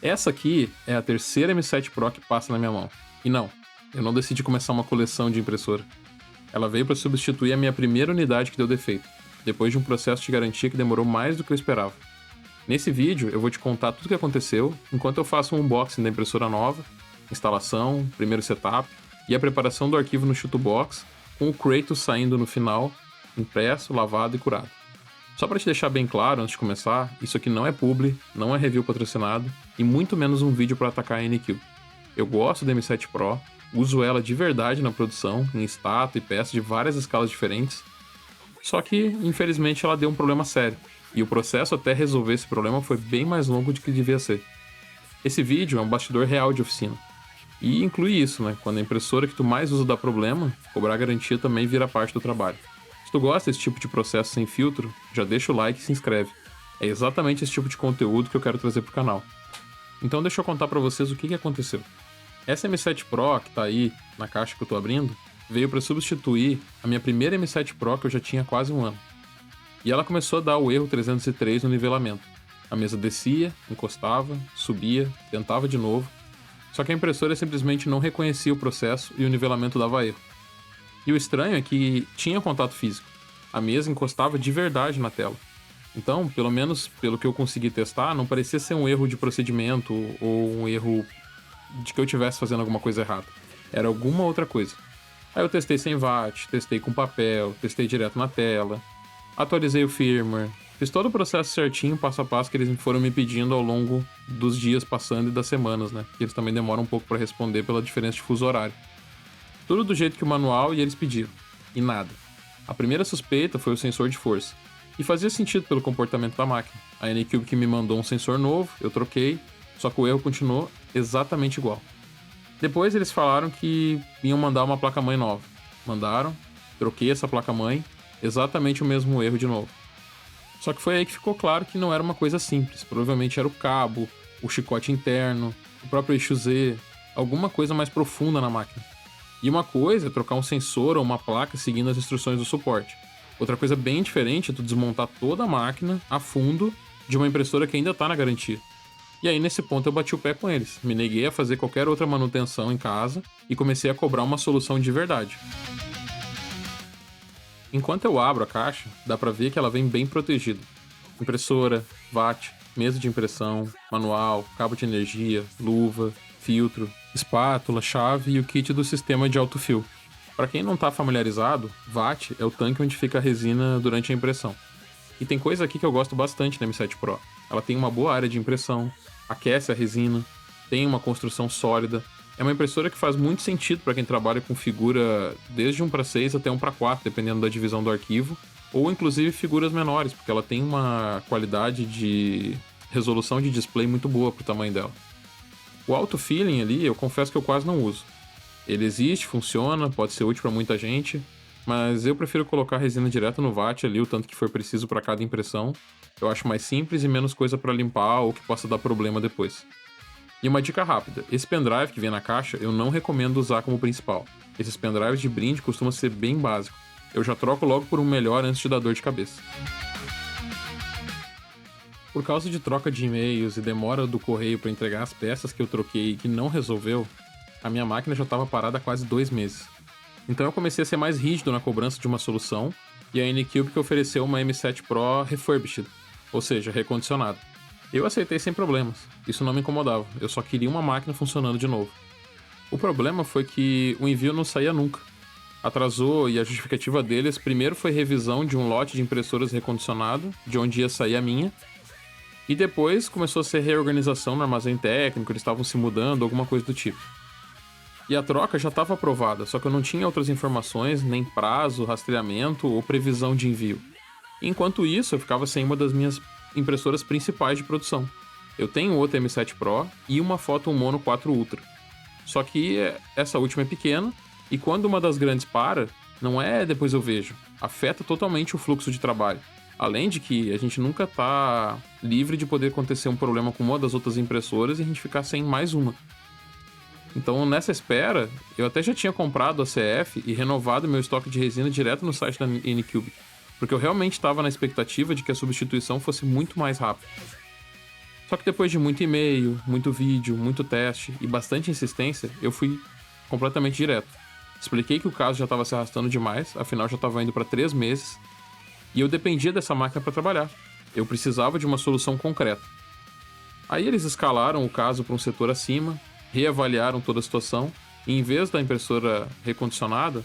Essa aqui é a terceira M7 Pro que passa na minha mão. E não, eu não decidi começar uma coleção de impressora. Ela veio para substituir a minha primeira unidade que deu defeito, depois de um processo de garantia que demorou mais do que eu esperava. Nesse vídeo eu vou te contar tudo o que aconteceu enquanto eu faço um unboxing da impressora nova, instalação, primeiro setup e a preparação do arquivo no Shutterbox, com o Kratos saindo no final, impresso, lavado e curado. Só para te deixar bem claro antes de começar, isso aqui não é publi, não é review patrocinado e muito menos um vídeo para atacar a Anycube. Eu gosto da M7 Pro, uso ela de verdade na produção, em estátua e peças de várias escalas diferentes, só que infelizmente ela deu um problema sério, e o processo até resolver esse problema foi bem mais longo do que devia ser. Esse vídeo é um bastidor real de oficina, e inclui isso, né? Quando a impressora que tu mais usa dá problema, cobrar garantia também vira parte do trabalho. Se tu gosta desse tipo de processo sem filtro, já deixa o like e se inscreve. É exatamente esse tipo de conteúdo que eu quero trazer pro canal. Então deixa eu contar pra vocês o que aconteceu. Essa M7 Pro que tá aí na caixa que eu tô abrindo, veio para substituir a minha primeira M7 Pro que eu já tinha há quase um ano. E ela começou a dar o erro 303 no nivelamento. A mesa descia, encostava, subia, tentava de novo, só que a impressora simplesmente não reconhecia o processo e o nivelamento dava erro. E o estranho é que tinha contato físico. A mesa encostava de verdade na tela. Então, pelo menos pelo que eu consegui testar, não parecia ser um erro de procedimento ou um erro de que eu estivesse fazendo alguma coisa errada. Era alguma outra coisa. Aí eu testei sem watt, testei com papel, testei direto na tela, atualizei o firmware, fiz todo o processo certinho, passo a passo, que eles foram me pedindo ao longo dos dias passando e das semanas, né? Porque eles também demoram um pouco para responder pela diferença de fuso horário. Tudo do jeito que o manual e eles pediram. E nada. A primeira suspeita foi o sensor de força. E fazia sentido pelo comportamento da máquina. A Anycube que me mandou um sensor novo, eu troquei, só que o erro continuou exatamente igual. Depois eles falaram que iam mandar uma placa-mãe nova. Mandaram, troquei essa placa-mãe, exatamente o mesmo erro de novo. Só que foi aí que ficou claro que não era uma coisa simples. Provavelmente era o cabo, o chicote interno, o próprio eixo Z, alguma coisa mais profunda na máquina. E uma coisa é trocar um sensor ou uma placa seguindo as instruções do suporte. Outra coisa bem diferente é tu desmontar toda a máquina a fundo de uma impressora que ainda está na garantia. E aí nesse ponto eu bati o pé com eles, me neguei a fazer qualquer outra manutenção em casa e comecei a cobrar uma solução de verdade. Enquanto eu abro a caixa, dá pra ver que ela vem bem protegida. Impressora, watt, mesa de impressão, manual, cabo de energia, luva, filtro, espátula, chave e o kit do sistema de autofill. Para quem não está familiarizado, watt é o tanque onde fica a resina durante a impressão. E tem coisa aqui que eu gosto bastante na M7 Pro. Ela tem uma boa área de impressão, aquece a resina, tem uma construção sólida. É uma impressora que faz muito sentido para quem trabalha com figura desde 1:6 até 1:4, dependendo da divisão do arquivo, ou inclusive figuras menores, porque ela tem uma qualidade de resolução de display muito boa pro tamanho dela. O auto-filling ali, eu confesso que eu quase não uso. Ele existe, funciona, pode ser útil para muita gente, mas eu prefiro colocar a resina direto no watt ali, o tanto que for preciso para cada impressão. Eu acho mais simples e menos coisa para limpar ou que possa dar problema depois. E uma dica rápida, esse pendrive que vem na caixa eu não recomendo usar como principal. Esses pendrives de brinde costumam ser bem básicos. Eu já troco logo por um melhor antes de dar dor de cabeça. Por causa de troca de e-mails e demora do correio para entregar as peças que eu troquei e que não resolveu, a minha máquina já estava parada há quase 2 meses. Então eu comecei a ser mais rígido na cobrança de uma solução e a Anycube que ofereceu uma M7 Pro refurbished, ou seja, recondicionada. Eu aceitei sem problemas, isso não me incomodava, eu só queria uma máquina funcionando de novo. O problema foi que o envio não saía nunca. Atrasou e a justificativa deles primeiro foi revisão de um lote de impressoras recondicionado, de onde ia sair a minha, e depois começou a ser reorganização no armazém técnico, eles estavam se mudando, alguma coisa do tipo. E a troca já estava aprovada, só que eu não tinha outras informações, nem prazo, rastreamento ou previsão de envio. Enquanto isso, eu ficava sem uma das minhas impressoras principais de produção. Eu tenho outra M7 Pro e uma Photon Mono 4 Ultra. Só que essa última é pequena, e quando uma das grandes para, não é depois eu vejo, afeta totalmente o fluxo de trabalho. Além de que a gente nunca tá livre de poder acontecer um problema com uma das outras impressoras e a gente ficar sem mais uma. Então, nessa espera, eu até já tinha comprado a CF e renovado meu estoque de resina direto no site da Anycube, porque eu realmente estava na expectativa de que a substituição fosse muito mais rápida. Só que depois de muito e-mail, muito vídeo, muito teste e bastante insistência, eu fui completamente direto. Expliquei que o caso já estava se arrastando demais, afinal já estava indo para 3 meses, e eu dependia dessa máquina para trabalhar. Eu precisava de uma solução concreta. Aí eles escalaram o caso para um setor acima, reavaliaram toda a situação, e em vez da impressora recondicionada,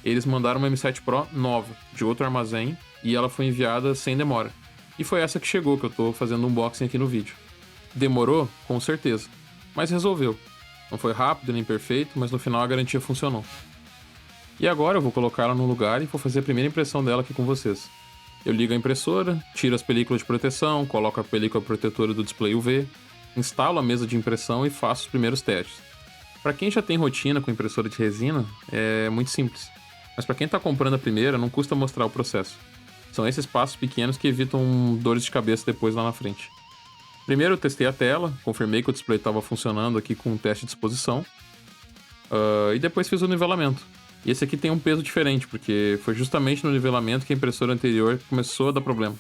eles mandaram uma M7 Pro nova, de outro armazém, e ela foi enviada sem demora. E foi essa que chegou, que eu tô fazendo um unboxing aqui no vídeo. Demorou? Com certeza. Mas resolveu. Não foi rápido nem perfeito, mas no final a garantia funcionou. E agora eu vou colocar ela no lugar e vou fazer a primeira impressão dela aqui com vocês. Eu ligo a impressora, tiro as películas de proteção, coloco a película protetora do display UV, instalo a mesa de impressão e faço os primeiros testes. Para quem já tem rotina com impressora de resina, é muito simples. Mas para quem está comprando a primeira, não custa mostrar o processo. São esses passos pequenos que evitam dores de cabeça depois lá na frente. Primeiro eu testei a tela, confirmei que o display estava funcionando aqui com um teste de exposição, e depois fiz o nivelamento. E esse aqui tem um peso diferente, porque foi justamente no nivelamento que a impressora anterior começou a dar problema.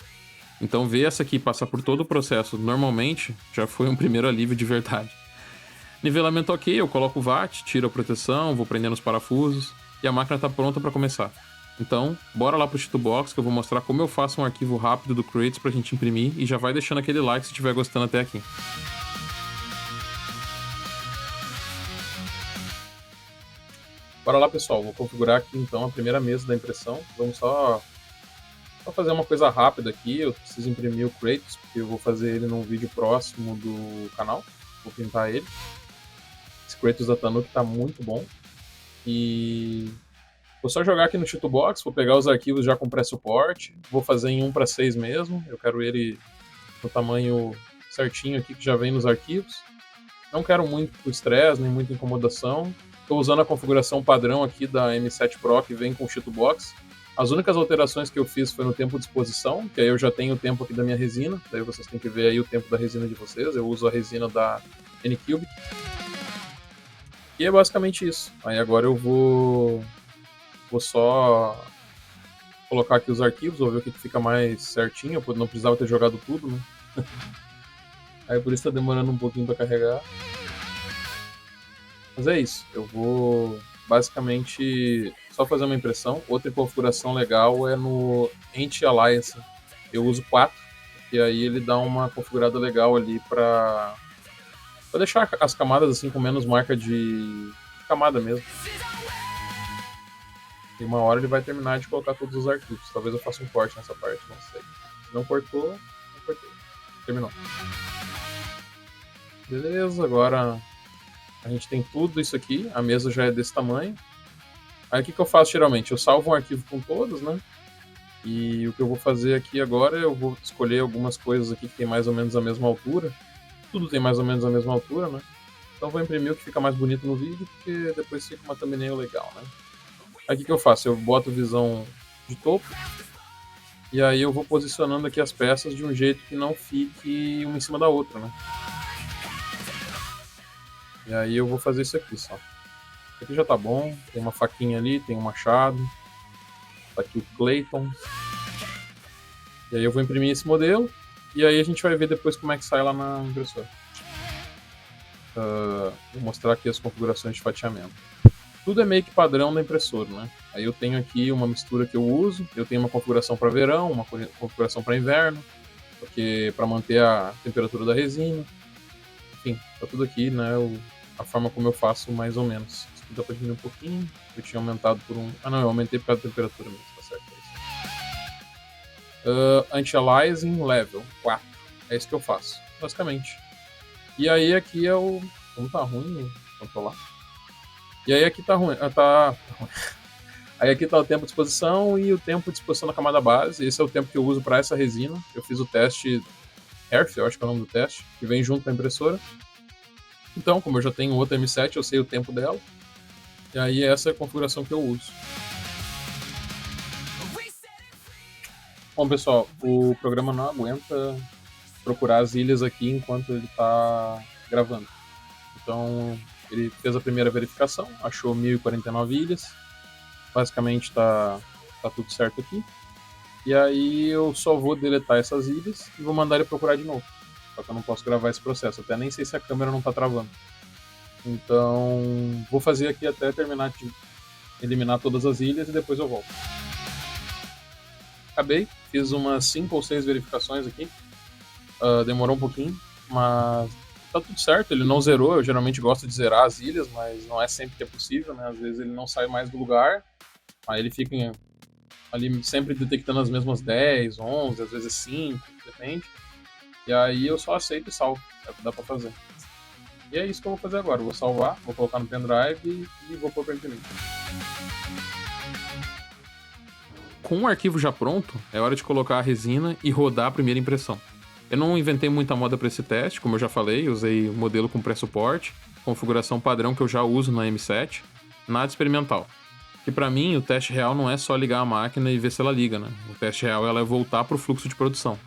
Então ver essa aqui passar por todo o processo normalmente já foi um primeiro alívio de verdade. Nivelamento ok, eu coloco o watt, tiro a proteção, vou prendendo os parafusos e a máquina está pronta para começar. Então, bora lá pro Titubox que eu vou mostrar como eu faço um arquivo rápido do Creates pra gente imprimir e já vai deixando aquele like se estiver gostando até aqui. Bora lá, pessoal, vou configurar aqui então a primeira mesa da impressão. Vamos só fazer uma coisa rápida aqui, eu preciso imprimir o Creates, porque eu vou fazer ele num vídeo próximo do canal, vou pintar ele. Esse Creates da Tanuki tá muito bom. E vou só jogar aqui no Titubox, vou pegar os arquivos já com pré-suporte, vou fazer em 1:6 mesmo, eu quero ele no tamanho certinho aqui que já vem nos arquivos. Não quero muito estresse, nem muita incomodação. Estou usando a configuração padrão aqui da M7 Pro que vem com o Titubox. As únicas alterações que eu fiz foi no tempo de exposição, que aí eu já tenho o tempo aqui da minha resina, daí vocês têm que ver aí o tempo da resina de vocês, eu uso a resina da Anycubic. E é basicamente isso. Aí agora eu vou só colocar aqui os arquivos, vou ver o que fica mais certinho, eu não precisava ter jogado tudo, né? Aí por isso tá demorando um pouquinho para carregar. Mas é isso, eu vou basicamente só fazer uma impressão. Outra configuração legal é no Anti-Aliasing. Eu uso 4, e aí ele dá uma configurada legal ali para deixar as camadas assim com menos marca de camada mesmo. E uma hora ele vai terminar de colocar todos os arquivos. Talvez eu faça um corte nessa parte, não sei. Se não cortou, não cortei. Terminou. Beleza, agora a gente tem tudo isso aqui. A mesa já é desse tamanho. Aí o que eu faço geralmente? Eu salvo um arquivo com todos, né? E o que eu vou fazer aqui agora, eu vou escolher algumas coisas aqui que tem mais ou menos a mesma altura. Tudo tem mais ou menos a mesma altura, né? Então eu vou imprimir o que fica mais bonito no vídeo, porque depois fica uma thumbnail legal, né? Aí o que eu faço? Eu boto visão de topo, e aí eu vou posicionando aqui as peças de um jeito que não fique uma em cima da outra, né? E aí eu vou fazer isso aqui só. Isso aqui já tá bom, tem uma faquinha ali, tem um machado, tá aqui o Clayton. E aí eu vou imprimir esse modelo, e aí a gente vai ver depois como é que sai lá na impressora. Vou mostrar aqui as configurações de fatiamento. Tudo é meio que padrão da impressora, né? Aí eu tenho aqui uma mistura que eu uso, eu tenho uma configuração para verão, uma configuração para inverno, porque para manter a temperatura da resina. Enfim, tá tudo aqui, né? A forma como eu faço mais ou menos. Isso aqui dá para diminuir um pouquinho, eu tinha aumentado por um... Ah não, eu aumentei por causa da temperatura mesmo, tá certo. Anti-Aliasing Level 4, é isso que eu faço, basicamente. E aí aqui é o... Como tá ruim controlar. E aí aqui tá ruim, Aí aqui tá o tempo de exposição e o tempo de exposição na camada base. Esse é o tempo que eu uso para essa resina. Eu fiz o teste Earth, eu acho que é o nome do teste, que vem junto com a impressora. Então, como eu já tenho outra M7, eu sei o tempo dela. E aí essa é a configuração que eu uso. Bom, pessoal, o programa não aguenta procurar as ilhas aqui enquanto ele tá gravando. Então, ele fez a primeira verificação, achou 1049 ilhas. Basicamente tá tudo certo aqui. E aí eu só vou deletar essas ilhas e vou mandar ele procurar de novo. só que eu não posso gravar esse processo. Até nem sei se a câmera não tá travando. Então, vou fazer aqui até terminar de eliminar todas as ilhas e depois eu volto. Acabei, fiz umas 5 ou 6 verificações aqui. Demorou um pouquinho, mas tá tudo certo. Ele não zerou, eu geralmente gosto de zerar as ilhas, mas não é sempre que é possível, né? Às vezes ele não sai mais do lugar, aí ele fica ali sempre detectando as mesmas 10, 11, às vezes 5, depende. E aí eu só aceito e salvo, é o que dá pra fazer. E é isso que eu vou fazer agora, eu vou salvar, vou colocar no pendrive e vou pôr pra imprimir. Com o arquivo já pronto, é hora de colocar a resina e rodar a primeira impressão. Eu não inventei muita moda para esse teste, como eu já falei, usei o modelo com pré-suporte, configuração padrão que eu já uso na M7, nada experimental. Que para mim, o teste real não é só ligar a máquina e ver se ela liga, né? O teste real é voltar pro fluxo de produção.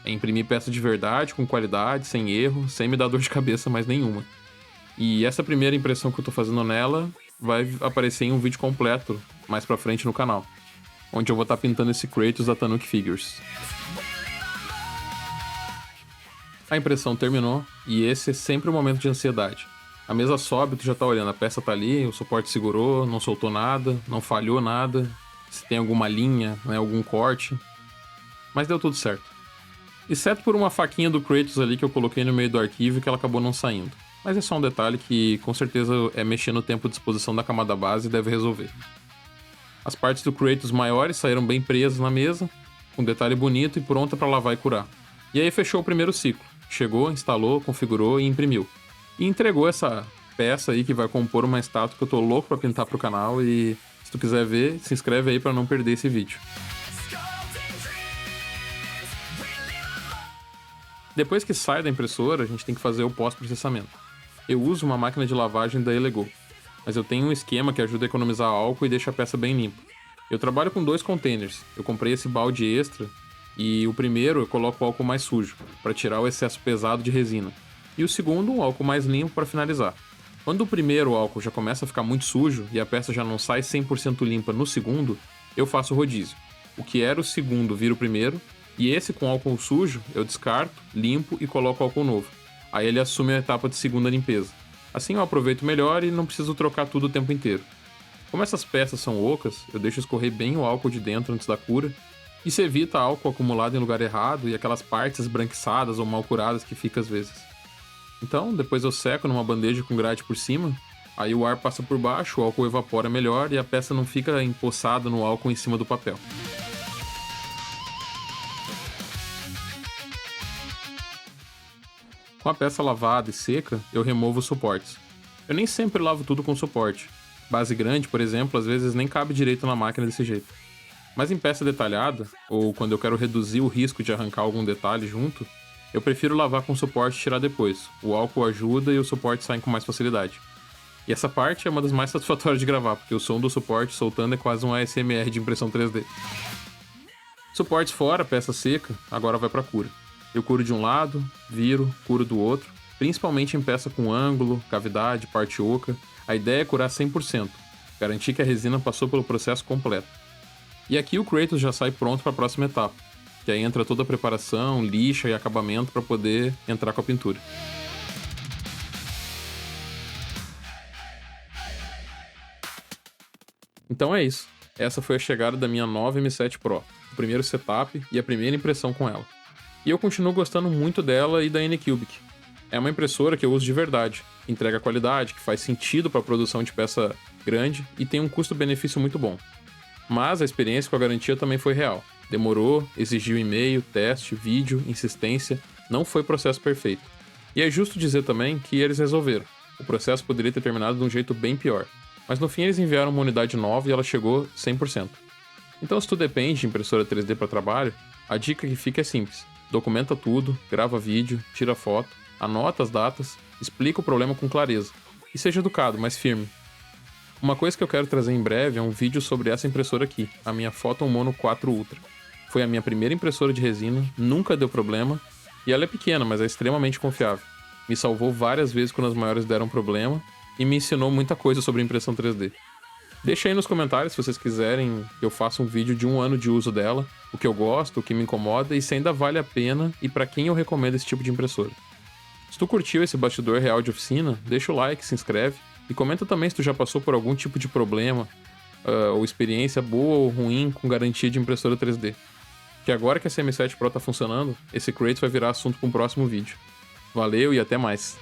É imprimir peça de verdade, com qualidade, sem erro, sem me dar dor de cabeça mais nenhuma. E essa primeira impressão que eu tô fazendo nela vai aparecer em um vídeo completo mais pra frente no canal, onde eu vou estar pintando esse Kratos da Tanuki Figures. A impressão terminou, e esse é sempre um momento de ansiedade. A mesa sobe, tu já tá olhando, a peça tá ali, o suporte segurou, não soltou nada, não falhou nada, se tem alguma linha, né, algum corte. Mas deu tudo certo. Exceto por uma faquinha do Kratos ali que eu coloquei no meio do arquivo e que ela acabou não saindo. Mas é só um detalhe que com certeza é mexer no tempo de exposição da camada base e deve resolver. As partes do Kratos maiores saíram bem presas na mesa, com um detalhe bonito e pronta para lavar e curar. E aí fechou o primeiro ciclo. Chegou, instalou, configurou e imprimiu. E entregou essa peça aí que vai compor uma estátua que eu tô louco pra pintar pro canal, e se tu quiser ver, se inscreve aí pra não perder esse vídeo. Depois que sai da impressora, a gente tem que fazer o pós-processamento. Eu uso uma máquina de lavagem da Elego, mas eu tenho um esquema que ajuda a economizar álcool e deixa a peça bem limpa. Eu trabalho com 2 containers. Eu comprei esse balde extra e o primeiro eu coloco o álcool mais sujo, para tirar o excesso pesado de resina. E o segundo, um álcool mais limpo para finalizar. Quando o primeiro álcool já começa a ficar muito sujo e a peça já não sai 100% limpa no segundo, eu faço o rodízio. O que era o segundo vira o primeiro, e esse com álcool sujo eu descarto, limpo e coloco álcool novo. Aí ele assume a etapa de segunda limpeza. Assim eu aproveito melhor e não preciso trocar tudo o tempo inteiro. Como essas peças são ocas, eu deixo escorrer bem o álcool de dentro antes da cura. Isso evita álcool acumulado em lugar errado e aquelas partes esbranquiçadas ou mal curadas que fica às vezes. Então, depois eu seco numa bandeja com grade por cima, aí o ar passa por baixo, o álcool evapora melhor e a peça não fica empoçada no álcool em cima do papel. Com a peça lavada e seca, eu removo os suportes. Eu nem sempre lavo tudo com suporte. Base grande, por exemplo, às vezes nem cabe direito na máquina desse jeito. Mas em peça detalhada, ou quando eu quero reduzir o risco de arrancar algum detalhe junto, eu prefiro lavar com suporte e tirar depois. O álcool ajuda e os suportes saem com mais facilidade. E essa parte é uma das mais satisfatórias de gravar, porque o som do suporte soltando é quase um ASMR de impressão 3D. Suportes fora, peça seca, agora vai pra cura. Eu curo de um lado, viro, curo do outro, principalmente em peça com ângulo, cavidade, parte oca. A ideia é curar 100%, garantir que a resina passou pelo processo completo. E aqui o Kratos já sai pronto para a próxima etapa, que aí entra toda a preparação, lixa e acabamento para poder entrar com a pintura. Então é isso. Essa foi a chegada da minha nova M7 Pro, o primeiro setup e a primeira impressão com ela. E eu continuo gostando muito dela e da Anycubic. É uma impressora que eu uso de verdade, entrega qualidade, que faz sentido para a produção de peça grande e tem um custo-benefício muito bom. Mas a experiência com a garantia também foi real. Demorou, exigiu e-mail, teste, vídeo, insistência, não foi processo perfeito. E é justo dizer também que eles resolveram. O processo poderia ter terminado de um jeito bem pior. Mas no fim eles enviaram uma unidade nova e ela chegou 100%. Então se tu depende de impressora 3D para trabalho, a dica que fica é simples. Documenta tudo, grava vídeo, tira foto, anota as datas, explica o problema com clareza. E seja educado, mas firme. Uma coisa que eu quero trazer em breve é um vídeo sobre essa impressora aqui, a minha Photon Mono 4 Ultra. Foi a minha primeira impressora de resina, nunca deu problema, e ela é pequena, mas é extremamente confiável. Me salvou várias vezes quando as maiores deram problema, e me ensinou muita coisa sobre impressão 3D. Deixa aí nos comentários se vocês quiserem que eu faça um vídeo de 1 ano de uso dela, o que eu gosto, o que me incomoda e se ainda vale a pena e para quem eu recomendo esse tipo de impressora. Se tu curtiu esse bastidor real de oficina, deixa o like, se inscreve e comenta também se tu já passou por algum tipo de problema ou experiência boa ou ruim com garantia de impressora 3D. Que agora que a CM7 Pro tá funcionando, esse Crates vai virar assunto para um próximo vídeo. Valeu e até mais!